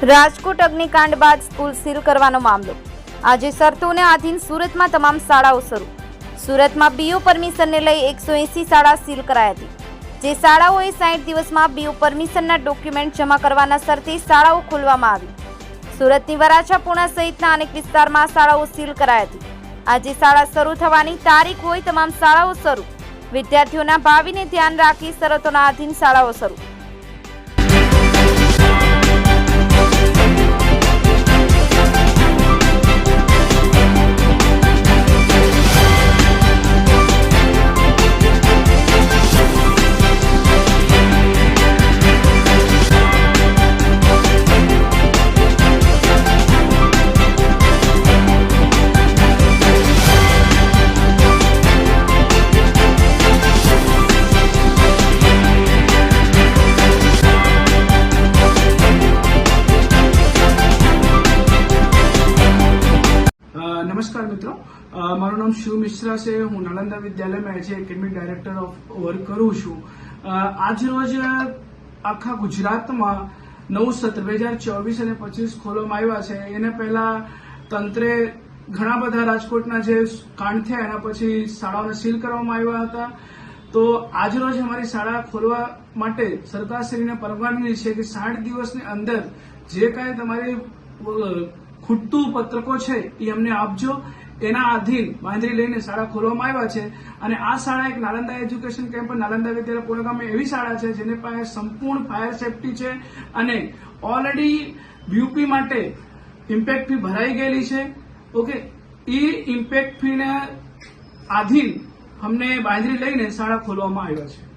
રાજકોટ અગ્નિકાંડ બાદ school seal કરવાનો મામલો। આજે શરતોને આધીન સુરતમાં તમામ શાળાઓ શરૂ। સુરતમાં બીઓ પરમિશનને લઈ 180 શાળા સીલ કરાઈ હતી, જે શાળાઓએ 60 દિવસમાં બીઓ પરમિશનના ડોક્યુમેન્ટ જમા કરવાના શરતે શાળાઓ ખોલવામાં આવી। સુરતની વરાછા, પૂણા સહિતના અનેક વિસ્તારમાં શાળાઓ સીલ કરાઈ હતી। આજે શાળા શરૂ થવાની તારીખ હોય તમામ શાળાઓ શરૂ। વિદ્યાર્થીઓના ભાવિને ધ્યાન રાખી શરતોના આધીન શાળાઓ શરૂ। नमस्कार मित्रों, मारू नाम शिव मिश्रा से। हूँ नालंदा विद्यालय में as academic director of work करूँ छूँ। आज रोज आखा गुजरात में नवुं सत्र 2024 અને 25 खोलवामां आव्या छे। एने पहेला तंत्रे घणा बधा राजकोटना जे कांड थया एना पछी शाळाओने सील करवामां आव्या हता। तो आज रोज अमारी शाळा खोलवा माटे सरकारश्रीने परवानगी छे कि 60 દિવસની અંદર जे कांई तमारी ખૂટતું પત્રકો છે એ અમને આપજો। એના આધીન બાંધરી લઈને શાળા ખોલવામાં આવ્યા છે। અને આ શાળા એક નાલંદા એજ્યુકેશન કેમ્પ, નાલંદા વિદ્યાલય પૂર્ણ ગામે એવી શાળા છે જેને પાસે સંપૂર્ણ ફાયર સેફટી છે અને ઓલરેડી બીયુપી માટે ઇમ્પેક્ટ ફી ભરાઈ ગયેલી છે। ઓકે, એ ઇમ્પેક્ટ ફીને આધીન અમને બાંધરી લઈને શાળા ખોલવામાં આવ્યા છે।